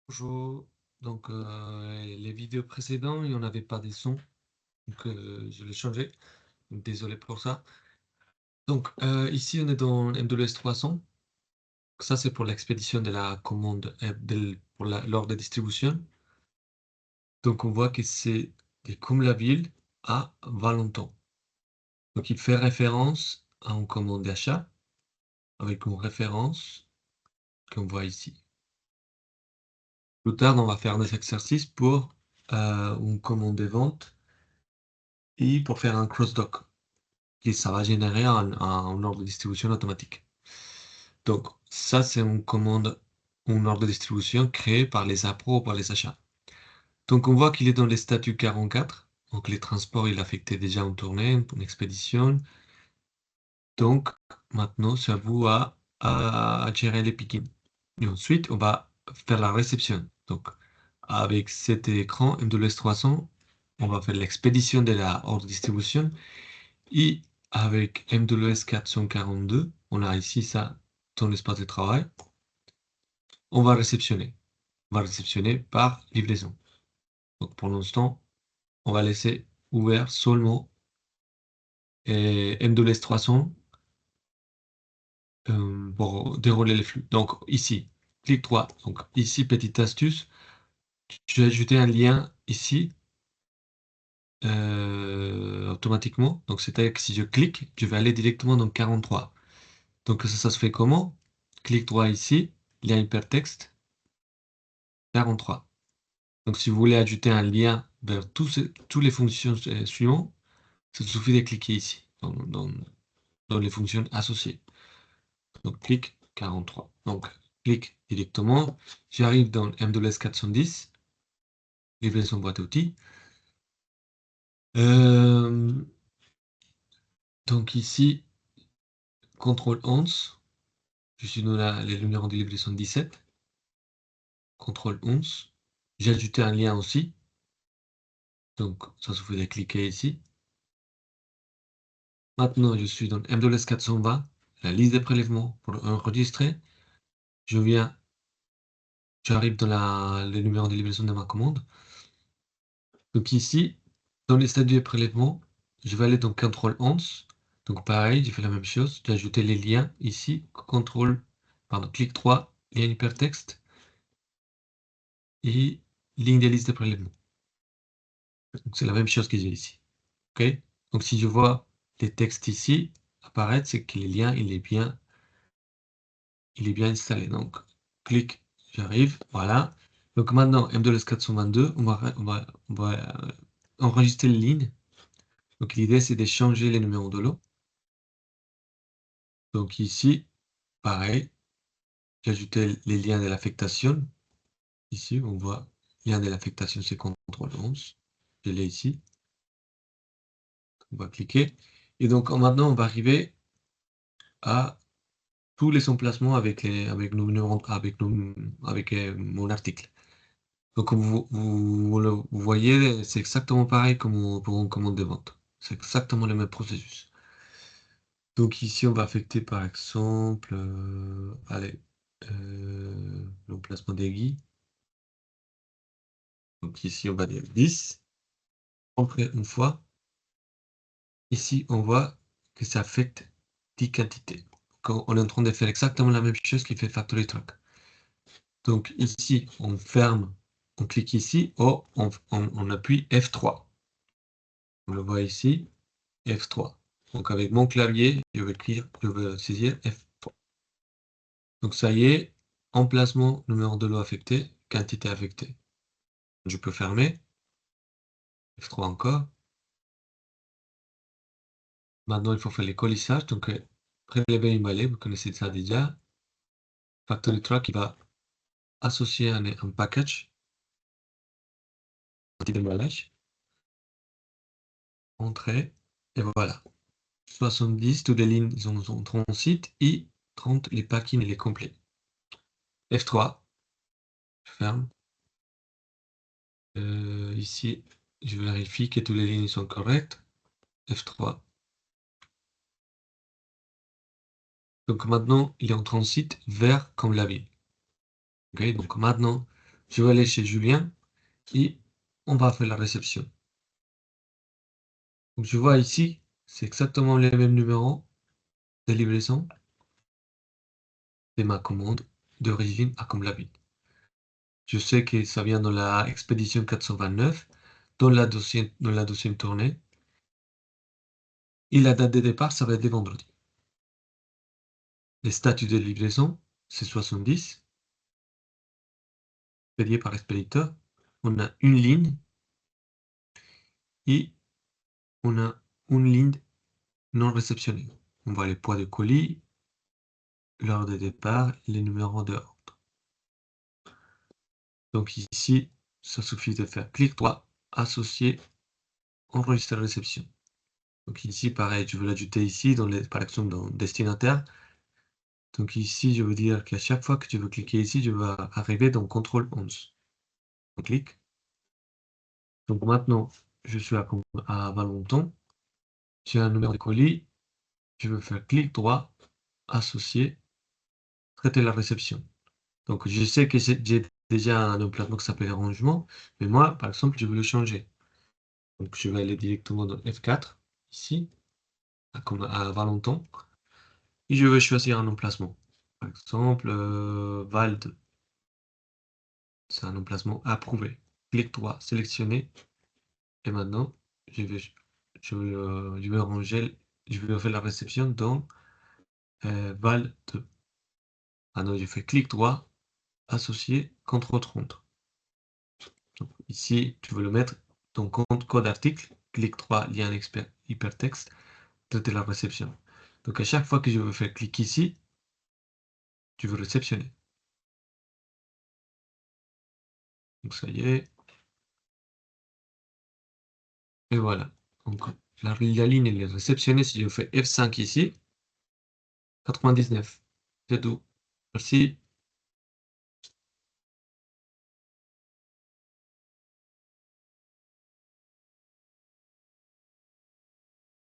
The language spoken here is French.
Bonjour. Donc, les vidéos précédentes, il n'y en avait pas des sons, donc je l'ai changé. Donc, désolé pour ça. Donc, ici, on est dans MWS 300. Ça, c'est pour l'expédition de la commande pour l'ordre de distribution. Donc, on voit que c'est comme la ville à Valenton. Donc, il fait référence à une commande d'achat avec une référence qu'on voit ici. Plus tard, on va faire des exercices pour une commande de vente et pour faire un cross-dock. Et ça va générer un ordre de distribution automatique. Donc, ça, c'est une commande, un ordre de distribution créé par les appros ou par les achats. Donc, on voit qu'il est dans les statuts 44. Donc, les transports, il affectait déjà une tournée, une expédition. Donc, maintenant, c'est à vous à gérer les pickings. Et ensuite, on va faire la réception. Donc, avec cet écran MWS 300, on va faire l'expédition de la ordre de distribution. Et avec MWS 442, on a ici ça dans l'espace de travail. On va réceptionner. On va réceptionner par livraison. Donc pour l'instant, on va laisser ouvert seulement MWS 300 pour dérouler les flux. Donc ici, clic droit. Donc ici, petite astuce, je vais ajouter un lien ici automatiquement. Donc c'est-à-dire que si je clique, je vais aller directement dans 43. Donc ça se fait comment? Clic droit ici, lien hypertexte, 43. Donc si vous voulez ajouter un lien vers toutes les fonctions suivantes, ça suffit de cliquer ici, dans les fonctions associées. Donc clic 43. Donc clic directement, j'arrive dans MWS 410, livraison boîte à outils. Donc ici, contrôle 11, je suis dans les numéros de livraison 17, contrôle 11, j'ai ajouté un lien aussi, donc ça suffit de cliquer ici. Maintenant, je suis dans MWS 420, la liste des prélèvements pour enregistrer. J'arrive dans le numéro de livraison de ma commande. Donc ici, dans les statuts de prélèvement, je vais aller dans contrôle 11. Donc pareil, j'ai fait la même chose. J'ai ajouté les liens ici, clic 3, lien hypertexte et ligne des listes de prélèvements. Donc c'est la même chose que j'ai ici. OK? Donc si je vois les textes ici apparaître, c'est que le lien il est bien installé. Donc, clic, j'arrive, voilà. Donc maintenant, MWS 422, on va enregistrer les lignes. Donc l'idée, c'est de changer les numéros de lot. Donc ici, pareil, j'ai ajouté les liens de l'affectation. Ici, on voit lien de l'affectation, c'est CTRL 11. Je l'ai ici. On va cliquer. Et donc maintenant, on va arriver à tous les emplacements avec nos numéros, avec mon article. Donc, comme vous voyez, c'est exactement pareil comme pour une commande de vente. C'est exactement le même processus. Donc ici, on va affecter par exemple, l'emplacement des guides. Donc ici, on va dire 10. Après, une fois, ici, on voit que ça affecte 10 quantités. Donc, on est en train de faire exactement la même chose qu'il fait Factory Track. Donc ici, on ferme, on clique ici, on appuie F3. On le voit ici, F3. Donc avec mon clavier, je vais saisir F3. Donc ça y est, emplacement, numéro de lot affecté, quantité affectée. Je peux fermer, F3 encore. Maintenant, il faut faire les colissages. Donc prélever une balai, vous connaissez ça déjà. Factory Track, il va associer un package, un petit emballage, entrée, et voilà. 70, toutes les lignes sont 30 et 30 les packing il est complet. F3, je ferme. Ici, je vérifie que toutes les lignes sont correctes. F3. Donc maintenant, il est en transit vers comme la ville. Okay, donc maintenant, Je vais aller chez Julien et on va faire la réception. Donc je vois ici, c'est exactement les mêmes numéros de livraison de ma commande d'origine à Comble-la-Ville. Je sais que ça vient dans la expédition 429, dans la deuxième tournée, et la date de départ, ça va être vendredi. Les statuts de livraison, c'est 70, payé par expéditeur. On a une ligne et on a une ligne non réceptionnée. On voit les poids de colis, l'heure de départ, les numéros de ordre. Donc ici, ça suffit de faire clic droit, associer, enregistrer la réception. Donc ici, pareil, je veux l'ajouter ici, par exemple dans destinataire. Donc ici, je veux dire qu'à chaque fois que tu veux cliquer ici, je vais arriver dans contrôle 11. On clique. Donc maintenant, je suis à Valenton. J'ai un numéro de colis. Je veux faire clic droit, associer, traiter la réception. Donc je sais que j'ai déjà un emplacement qui s'appelle rangement, mais moi, par exemple, je veux le changer. Donc je vais aller directement dans F4, ici, à Valenton, et je vais choisir un emplacement. Par exemple, Vald, c'est un emplacement approuvé. Clic droit, sélectionner, et maintenant, je vais, je vais ranger, je vais faire la réception dans Val 2. Maintenant, je fais clic droit, associer, CTRL 30. Donc, ici, tu veux le mettre, ton code article, clic droit, lien hypertexte, traiter la réception. Donc, à chaque fois que je veux faire clic ici, tu veux réceptionner. Donc, ça y est. Et voilà. Donc, la ligne, elle est réceptionnée. Si je fais F5 ici, 99. C'est tout. Merci.